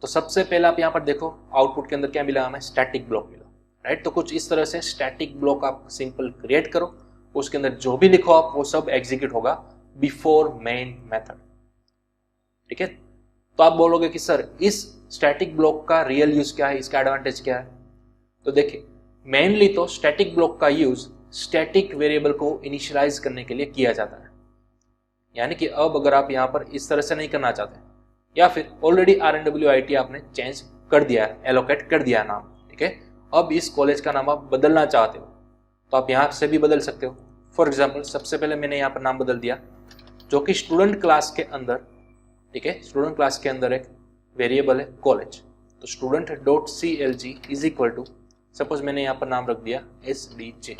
तो सबसे पहले आप यहां पर देखो आउटपुट के अंदर क्या मिला हमें? स्टैटिक ब्लॉक मिला, राइट? तो कुछ इस तरह से स्टैटिक ब्लॉक आप सिंपल क्रिएट करो, उसके अंदर जो भी लिखो आप वो सब एग्जीक्यूट होगा बिफोर मेन मेथड। ठीक है, तो आप बोलोगे कि सर इस स्टैटिक ब्लॉक का रियल यूज क्या है, इसका एडवांटेज क्या है? तो देखिए, मेनली तो स्टैटिक ब्लॉक का यूज स्टैटिक वेरिएबल को इनिशियलाइज करने के लिए किया जाता है। यानी कि अब अगर आप यहां पर इस तरह से नहीं करना चाहते, या फिर ऑलरेडी RNWIT आपने चेंज कर दिया है, एलोकेट कर दिया है नाम, ठीक है, अब इस कॉलेज का नाम आप बदलना चाहते हो तो आप यहां से भी बदल सकते हो। फॉर एग्जाम्पल, सबसे पहले मैंने यहाँ पर नाम बदल दिया जो कि स्टूडेंट क्लास के अंदर, ठीक है, स्टूडेंट क्लास के अंदर एक वेरिएबल है कॉलेज। तो student.clg is equal to, suppose मैंने यहाँ पर नाम रख दिया SDJ।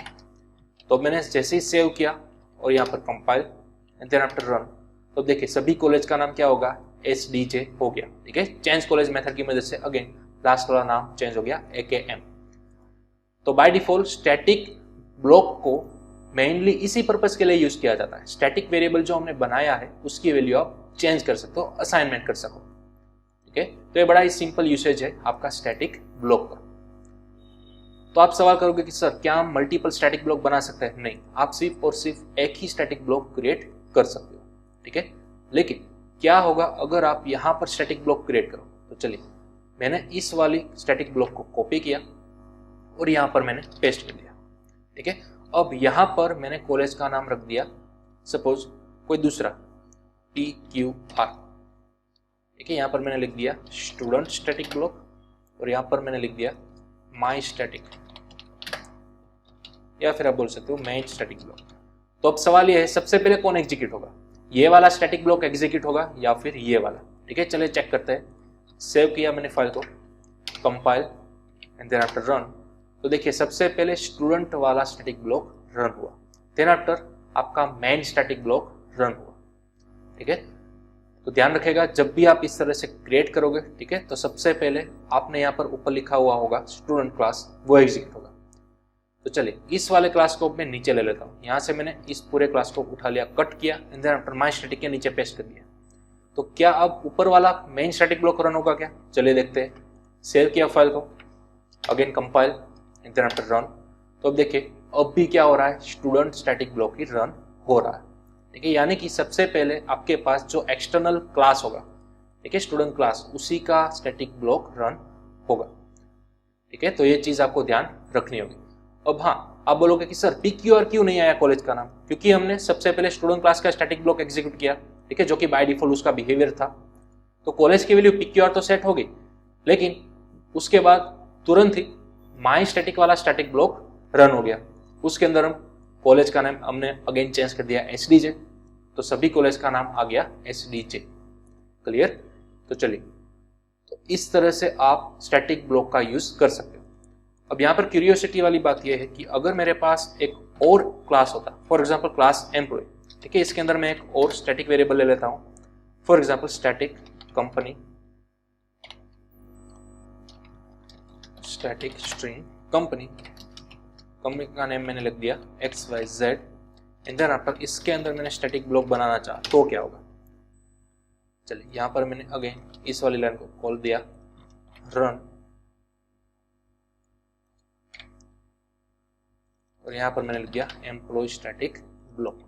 तो मैंने जैसे ही सेव किया और यहाँ पर compile and then after run, तो देखिए सभी कॉलेज का नाम क्या होगा? SDJ हो गया। ठीक है, चेंज कॉलेज मेथड की मदद से अगेन लास्ट वाला नाम चेंज हो गया AKM। तो बाय डिफॉल्ट स्टैटिक ब्लॉक को मेनली इसी पर्पस के लिए यूज किया जाता है। स्टैटिक वेरिएबल जो हमने बनाया है उसकी वैल्यू आप चेंज कर सकते हो, असाइनमेंट कर सको। ठीक है, तो ये बड़ा ही सिंपल यूसेज है आपका स्टैटिक ब्लॉक का। तो आप सवाल करोगे कि सर क्या हम मल्टीपल स्टैटिक ब्लॉक बना सकते हैं? नहीं, आप सिर्फ और सिर्फ एक ही स्टैटिक ब्लॉक क्रिएट कर सकते हो। ठीक है, लेकिन क्या होगा अगर आप यहां पर स्टैटिक ब्लॉक क्रिएट करो? तो चलिए, मैंने इस वाली स्टैटिक ब्लॉक को कॉपी किया और यहां पर मैंने पेस्ट कर दिया। ठीक है, अब यहां पर मैंने कॉलेज का नाम रख दिया सपोज कोई दूसरा TQR। ठीक है, यहां पर मैंने लिख दिया स्टूडेंट स्टैटिक ब्लॉक और यहां पर मैंने लिख दिया माई स्टैटिक, या फिर आप बोल सकते हो मेन स्टैटिक ब्लॉक। तो अब सवाल ये है सबसे पहले कौन एग्जीक्यूट होगा? ये वाला स्टैटिक ब्लॉक एग्जीक्यूट होगा या फिर ये वाला? ठीक है, चलिए चेक करते हैं। सेव किया मैंने फाइल को, compile and then after run, तो देखिए सबसे पहले स्टूडेंट वाला स्टैटिक ब्लॉक रन हुआ, देन आफ्टर आपका मेन स्टैटिक ब्लॉक रन हुआ। ठीक है, तो ध्यान रखिएगा जब भी आप इस तरह से क्रिएट करोगे, ठीक है, तो सबसे पहले आपने यहाँ पर ऊपर लिखा हुआ होगा स्टूडेंट क्लास, वो एग्जीक्यूट होगा। तो चलिए इस वाले क्लास को मैं नीचे ले लेता हूँ। यहाँ से मैंने इस पूरे क्लास को उठा लिया, कट किया and then after my static के नीचे पेस्ट कर दिया। तो क्या अब ऊपर वाला मेन स्टैटिक ब्लॉक रन होगा क्या? चलिए देखते हैं। सेव किया फाइल को, again compile and then after run, तो अब देखिए अब भी क्या हो रहा है? स्टूडेंट स्टैटिक ब्लॉक ही रन हो रहा है। ठीक है, यानी कि सबसे पहले आपके पास जो एक्सटर्नल क्लास होगा, ठीक है, स्टूडेंट क्लास, उसी का स्टैटिक ब्लॉक रन होगा। ठीक है, तो ये चीज आपको ध्यान रखनी होगी। अब हाँ, आप बोलोगे कि सर PQR क्यों नहीं आया कॉलेज का नाम? क्योंकि हमने सबसे पहले स्टूडेंट क्लास का स्टैटिक ब्लॉक एग्जीक्यूट किया, ठीक है, जो कि बाय डिफॉल्ट उसका बिहेवियर था। तो कॉलेज की वैल्यू PQR तो सेट हो गई, लेकिन उसके बाद तुरंत ही माई स्टैटिक वाला स्टैटिक ब्लॉक रन हो गया। उसके अंदर हम कॉलेज का नाम हमने अगेन चेंज कर दिया SDJ। तो सभी कॉलेज का नाम आ गया SDJ। क्लियर? तो चलिए, तो इस तरह से आप स्टैटिक ब्लॉक का यूज कर सकते हो। अब यहाँ पर क्यूरियोसिटी वाली बात यह है कि अगर मेरे पास एक और क्लास होता, फॉर एग्जाम्पल क्लास एम्प्लॉय, ठीक है, इसके अंदर मैं एक और स्टैटिक वेरिएबल ले लेता हूँ, for example static company, static string company, company का नेम मैंने लिख दिया XYZ, एंड देन आफ्टर इसके अंदर मैंने स्टैटिक ब्लॉक बनाना चाहा तो क्या होगा। चलिए, यहाँ पर मैंने अगेन इस वाली लाइन को कॉल दिया रन, और यहाँ पर मैंने लिख दिया एम्प्लॉय स्टैटिक ब्लॉक।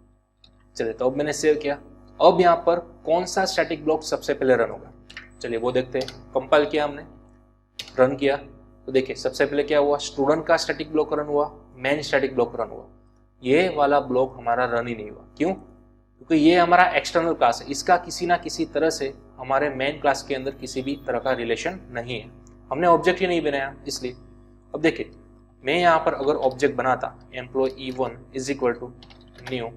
चलिए, तो अब मैंने सेव किया। अब यहाँ पर कौन सा स्टैटिक ब्लॉक सबसे पहले रन होगा, चलिए वो देखते हैं। कंपाइल किया हमने, रन किया, तो देखिए सबसे पहले क्या हुआ, स्टूडेंट का स्टैटिक ब्लॉक रन हुआ, मेन स्टैटिक ब्लॉक रन हुआ। ये वाला ब्लॉक हमारा रन ही नहीं हुआ। क्यों? क्योंकि ये हमारा एक्सटर्नल क्लास है, इसका किसी ना किसी तरह से हमारे मेन क्लास के अंदर किसी भी तरह का रिलेशन नहीं है, हमने ऑब्जेक्ट ही नहीं बनाया इसलिए। अब देखिए, मैं यहाँ पर अगर ऑब्जेक्ट बनाता employee1 is equal to new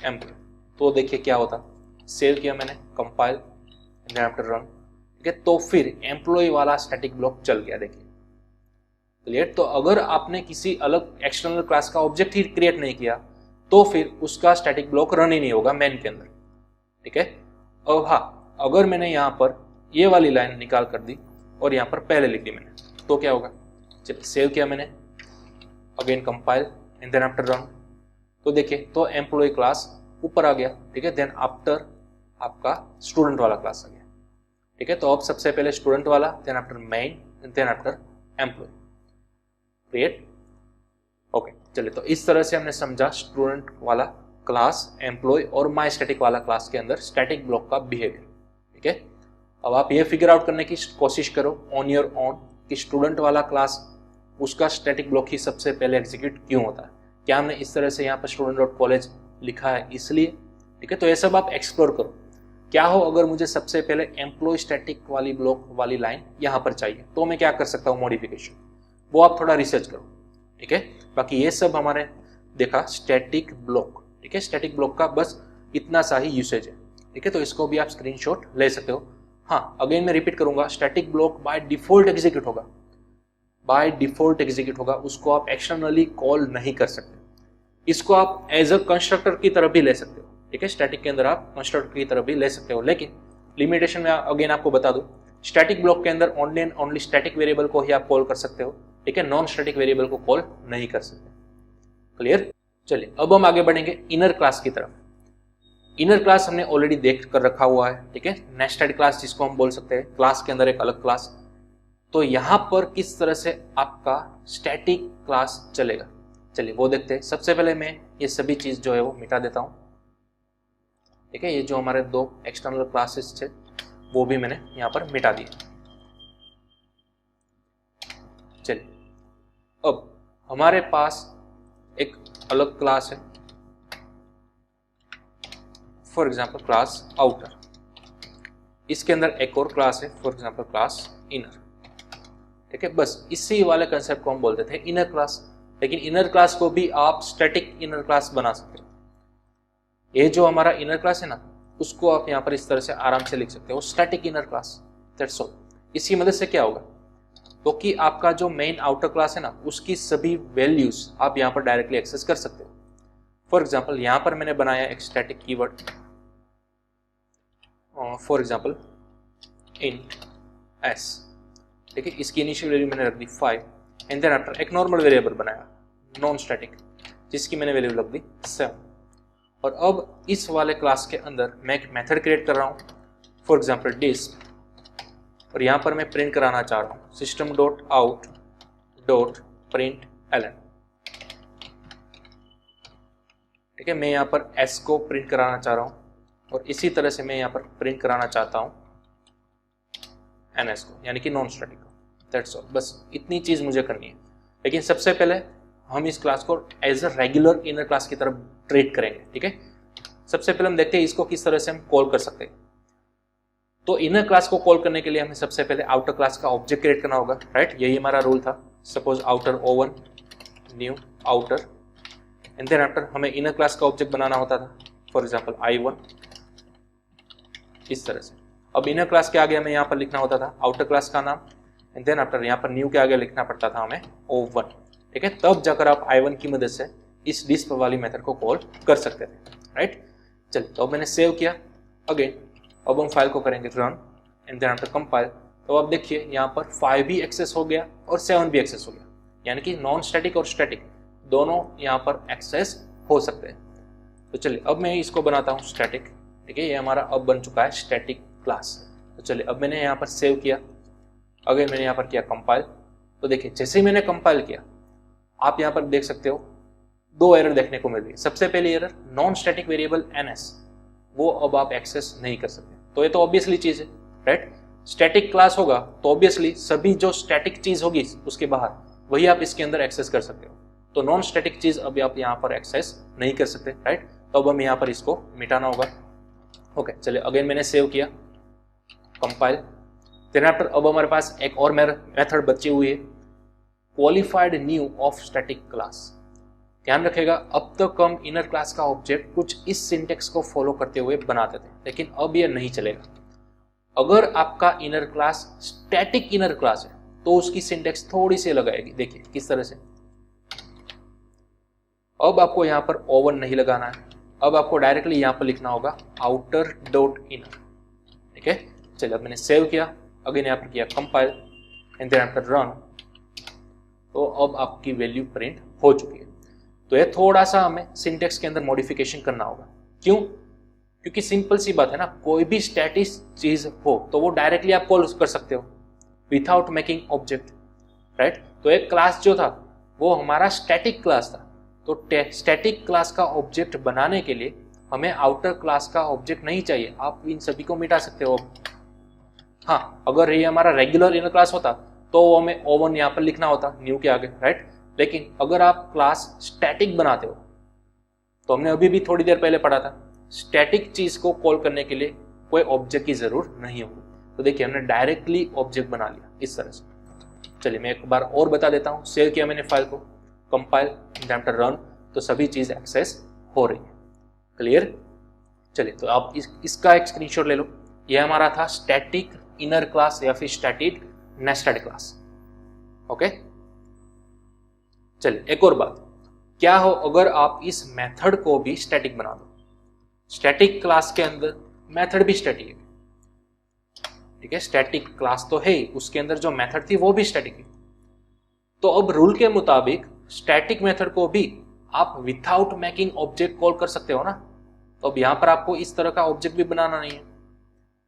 employee, तो देखिए क्या होता, सेव किया मैंने, कंपाइल, देन आफ्टर रन, ठीक है, तो फिर एम्प्लॉय वाला स्टैटिक ब्लॉक चल गया। देखिए क्लियर? तो अगर आपने किसी अलग एक्सटर्नल क्लास का ऑब्जेक्ट ही क्रिएट नहीं किया तो फिर उसका स्टैटिक ब्लॉक रन ही नहीं होगा मेन के अंदर, ठीक है। अब हाँ, अगर मैंने यहाँ पर ये वाली लाइन निकाल कर दी और यहाँ पर पहले लिख दी मैंने, तो क्या होगा, चलिए सेव किया मैंने, again compile and then after run, तो देखिए तो एम्प्लॉय क्लास ऊपर आ गया, ठीक है, देन आफ्टर आपका स्टूडेंट वाला क्लास आ गया, ठीक है। तो अब सबसे पहले स्टूडेंट वाला, then after main, then after employee, create, okay. चलिए, तो इस तरह से हमने समझा स्टूडेंट वाला क्लास, एम्प्लॉय और माई स्टैटिक वाला क्लास के अंदर स्टैटिक ब्लॉक का बिहेवियर, ठीक है। अब आप ये फिगर आउट करने की कोशिश करो ऑन योर ओन कि स्टूडेंट वाला क्लास उसका स्टैटिक ब्लॉक ही सबसे पहले एग्जीक्यूट क्यों होता है। क्या हमने इस तरह से यहाँ पर student.college लिखा है इसलिए, ठीक है। तो ये सब आप एक्सप्लोर करो। क्या हो अगर मुझे सबसे पहले एम्प्लॉय स्टैटिक वाली ब्लॉक वाली लाइन यहाँ पर चाहिए, तो मैं क्या कर सकता हूँ मॉडिफिकेशन, वो आप थोड़ा रिसर्च करो, ठीक है। बाकी ये सब हमारे देखा स्टैटिक ब्लॉक, ठीक है। स्टैटिक ब्लॉक का बस इतना सा ही यूसेज है, ठीक है। तो इसको भी आप स्क्रीनशॉट ले सकते हो। हाँ, अगेन मैं रिपीट करूंगा, static block by default execute होगा, बाय डिफॉल्ट एग्जीक्यूट होगा, उसको आप एक्सटर्नली कॉल नहीं कर सकते। इसको आप एज अ कंस्ट्रक्टर की तरफ भी ले सकते हो, ठीक है। स्टैटिक के अंदर आप कंस्ट्रक्टर की तरफ भी ले सकते हो, लेकिन लिमिटेशन में अगेन आपको बता दूं, स्टैटिक ब्लॉक के अंदर only and only static variable को ही आप कॉल कर सकते हो, ठीक है। नॉन स्टैटिक वेरिएबल को कॉल नहीं कर सकते। क्लियर? चलिए, अब हम आगे बढ़ेंगे इनर क्लास की तरफ। इनर क्लास हमने ऑलरेडी देख कर रखा हुआ है, ठीक है। नेस्टेड क्लास जिसको हम बोल सकते हैं, क्लास के अंदर एक अलग क्लास। तो यहां पर किस तरह से आपका स्टैटिक क्लास चलेगा, चलिए वो देखते हैं। सबसे पहले मैं ये सभी चीज जो है वो मिटा देता हूं, ठीक है। ये जो हमारे दो एक्सटर्नल क्लासेस थे वो भी मैंने यहां पर मिटा दिए। चलिए, अब हमारे पास एक अलग क्लास है, फॉर एग्जाम्पल क्लास आउटर। इसके अंदर एक और क्लास है, फॉर एग्जाम्पल क्लास इनर, ठीक है। बस इसी वाले कंसेप्ट को हम बोलते थे इनर क्लास। लेकिन इनर क्लास को भी आप स्टैटिक इनर क्लास बना सकते हो। ये जो हमारा इनर क्लास है ना, उसको आप यहाँ पर इस तरह से आराम से लिख सकते हो, static inner class, that's all. इसकी मदद से क्या होगा, तो कि आपका जो मेन आउटर क्लास है ना, उसकी सभी वैल्यूज आप यहाँ पर डायरेक्टली एक्सेस कर सकते हो। फॉर एग्जाम्पल यहाँ पर मैंने बनाया एक static keyword, for example int S, ठीक है। इसकी इनिशियल वैल्यू मैंने रख दी 5, एंड देन आफ्टर एक नॉर्मल वेरिएबल बनाया नॉन स्टैटिक, जिसकी मैंने वैल्यू रख दी 7। और अब इस वाले क्लास के अंदर मैं एक मेथड क्रिएट कर रहा हूँ, फॉर एग्जाम्पल डिस्प, और यहाँ पर मैं प्रिंट कराना चाह रहा हूँ system.out.println, ठीक है। मैं यहाँ पर s को प्रिंट कराना चाह रहा हूँ, और इसी तरह से मैं यहाँ पर प्रिंट कराना चाहता हूँ ns को, यानी कि नॉन स्टैटिक को, दैट्स ऑल। बस इतनी चीज़ मुझे करनी है। लेकिन सबसे पहले हम इस क्लास को as a regular inner class की तरफ ट्रीट करेंगे, ठीक है। सबसे पहले हम देखते हैं इसको किस तरह से हम कॉल कर सकते हैं। तो इनर क्लास को कॉल करने के लिए हमें सबसे पहले आउटर क्लास का ऑब्जेक्ट क्रिएट करना होगा, राइट। यही हमारा रूल था। Suppose outer O1 new outer, and then after हमें इनर क्लास का ऑब्जेक्ट बनाना होता था, फॉर एग्जाम्पल I1 इस तरह से। अब इनर क्लास के आगे हमें यहाँ पर लिखना होता था आउटर क्लास का नाम, एंड देन आफ्टर यहाँ पर न्यू के आगे लिखना पड़ता था हमें O1, ठीक है। तब जाकर आप I1 की मदद से इस डिस्प वाली मेथड को कॉल कर सकते थे, राइट। चलिए, तो अब मैंने सेव किया अगेन। अब हम फाइल को करेंगे run and then after compile. तो अब देखिए यहाँ पर 5 भी एक्सेस हो गया और 7 भी एक्सेस हो गया, यानी कि नॉन स्टैटिक और स्टैटिक दोनों यहाँ पर एक्सेस हो सकते हैं। तो चलिए अब मैं इसको बनाता हूँ स्टैटिक, ठीक है। ये हमारा अब बन चुका है स्टैटिक क्लास। तो चलिए अब मैंने यहाँ पर सेव किया अगेन, मैंने यहाँ पर किया कंपाइल। तो देखिए जैसे ही मैंने कंपाइल किया आप यहाँ पर देख सकते हो 2 एरर देखने को मिल रही है। सबसे पहली error non static variable NS, वो अब आप एक्सेस नहीं कर सकते। तो ये तो ऑब्वियसली चीज है, राइट। स्टैटिक क्लास होगा तो ऑब्वियसली सभी जो स्टैटिक चीज होगी उसके बाहर वही आप इसके अंदर एक्सेस कर सकते हो। तो नॉन स्टैटिक चीज अभी आप यहाँ पर एक्सेस नहीं कर सकते, राइट। तो अब हम यहाँ पर इसको मिटाना होगा। ओके, चलिए अगेन मैंने सेव किया कंपाइल। देन आफ्टर अब हमारे पास एक और मेथड बची हुई है qualified new of static class. ध्यान रखेगा अब तक हम इनर क्लास का ऑब्जेक्ट कुछ इस सिंटेक्स को फॉलो करते हुए बनाते थे, लेकिन अब ये नहीं चलेगा। अगर आपका inner class static inner class है तो उसकी सिंटेक्स थोड़ी सी लगाएगी। देखिए किस तरह से। अब आपको यहाँ पर O1 नहीं लगाना है, अब आपको डायरेक्टली यहाँ पर लिखना होगा आउटर डॉट इनर, ठीक है। चलिए अब मैंने सेव किया अगेन, यहाँ पर किया compile and then after run. तो अब आपकी वैल्यू प्रिंट हो चुकी है। तो ये थोड़ा सा हमें सिंटेक्स के अंदर मॉडिफिकेशन करना होगा। क्यों? क्योंकि सिंपल सी बात है ना, कोई भी स्टैटिक चीज हो तो वो डायरेक्टली आप कॉल कर सकते हो विथआउट मेकिंग ऑब्जेक्ट, राइट। तो एक क्लास जो था वो हमारा स्टैटिक क्लास था, तो स्टैटिक क्लास का ऑब्जेक्ट बनाने के लिए हमें आउटर क्लास का ऑब्जेक्ट नहीं चाहिए। आप इन सभी को मिटा सकते हो। हाँ, अगर ये हमारा रेगुलर इनर क्लास होता तो हमें O1 यहाँ पर लिखना होता न्यू के आगे, राइट। लेकिन अगर आप क्लास स्टैटिक बनाते हो तो हमने अभी भी थोड़ी देर पहले पढ़ा था स्टैटिक चीज को कॉल करने के लिए कोई ऑब्जेक्ट की जरूरत नहीं होगी। तो देखिए हमने डायरेक्टली ऑब्जेक्ट बना लिया इस तरह से। चलिए मैं एक बार और बता देता हूँ। सेव किया मैंने फाइल को, कंपाइल एंड आफ्टर रन, तो सभी चीज एक्सेस हो रही है। क्लियर? चलिए तो आप इसका एक स्क्रीनशॉट ले लो। ये हमारा था स्टैटिक इनर क्लास या फिर स्टैटिक नेस्टेड क्लास। ओके, चलिए एक और बात, क्या हो अगर आप इस मेथड को भी स्टैटिक बना दो। स्टैटिक क्लास के अंदर मेथड भी स्टैटिक है, ठीक है। स्टैटिक क्लास तो है ही, उसके अंदर जो मेथड थी वो भी स्टैटिक है। तो अब रूल के मुताबिक स्टैटिक मेथड को भी आप विथआउट मेकिंग ऑब्जेक्ट कॉल कर सकते हो ना। तो अब यहां पर आपको इस तरह का ऑब्जेक्ट भी बनाना नहीं है।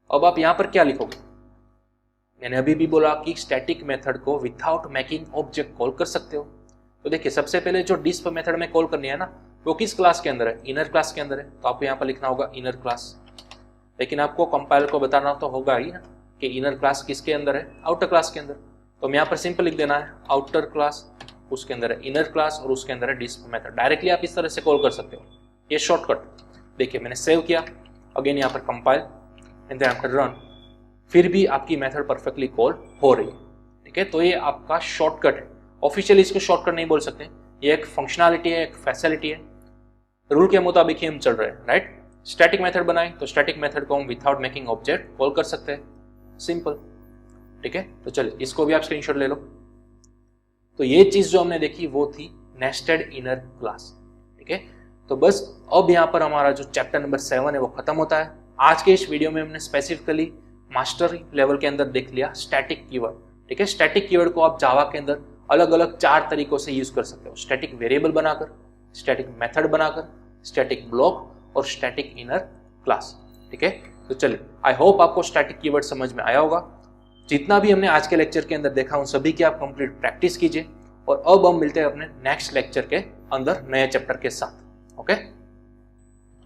अब आप यहां पर क्या लिखोगे? मैंने अभी भी बोला कि स्टैटिक मेथड को विथआउट मेकिंग ऑब्जेक्ट कॉल कर सकते हो। तो देखिए सबसे पहले जो डिस्प मेथड में कॉल करनी है ना, वो किस क्लास के अंदर है? इनर क्लास के अंदर है। तो आपको यहाँ पर लिखना होगा इनर क्लास। लेकिन आपको कंपाइलर को बताना तो होगा ही ना कि इनर क्लास किसके अंदर है? आउटर क्लास के अंदर। तो हम यहाँ पर सिंपल लिख देना है आउटर क्लास, उसके अंदर है इनर क्लास और उसके अंदर है डिस्प मेथड। डायरेक्टली आप इस तरह से कॉल कर सकते हो, ये शॉर्टकट। देखिए मैंने सेव किया अगेन, यहाँ पर compile and then after run, फिर भी आपकी मेथड परफेक्टली कॉल हो रही है, ठीक है। तो ये आपका शॉर्टकट है। ऑफिशियली इसको शॉर्टकट नहीं बोल सकते, ये एक फंक्शनैलिटी है, एक फैसिलिटी है। रूल के मुताबिक ही हम चल रहे हैं, राइट। स्टैटिक मेथड बनाए तो स्टैटिक मेथड को हम विथआउट मेकिंग ऑब्जेक्ट कॉल कर सकते हैं, सिंपल, ठीक है। तो चलिए इसको भी आप स्क्रीनशॉट ले लो। तो ये चीज जो हमने देखी वो थी नेस्टेड इनर क्लास, ठीक है। तो बस अब यहाँ पर हमारा जो चैप्टर नंबर 7 है वो खत्म होता है। आज के इस वीडियो में हमने स्पेसिफिकली मास्टर लेवल के अंदर देख लिया स्टैटिक कीवर्ड, ठीक है। स्टैटिक कीवर्ड को आप जावा के अंदर अलग अलग 4 तरीकों से यूज कर सकते हो। स्टैटिक वेरिएबल बनाकर, स्टैटिक मेथड बनाकर, स्टैटिक ब्लॉक और स्टैटिक इनर क्लास, ठीक है। तो चलिए आई होप आपको स्टैटिक कीवर्ड समझ में आया होगा। जितना भी हमने आज के लेक्चर के अंदर देखा उन सभी की आप कंप्लीट प्रैक्टिस कीजिए और अब हम मिलते हैं अपने नेक्स्ट लेक्चर के अंदर नए चैप्टर के साथ। ओके।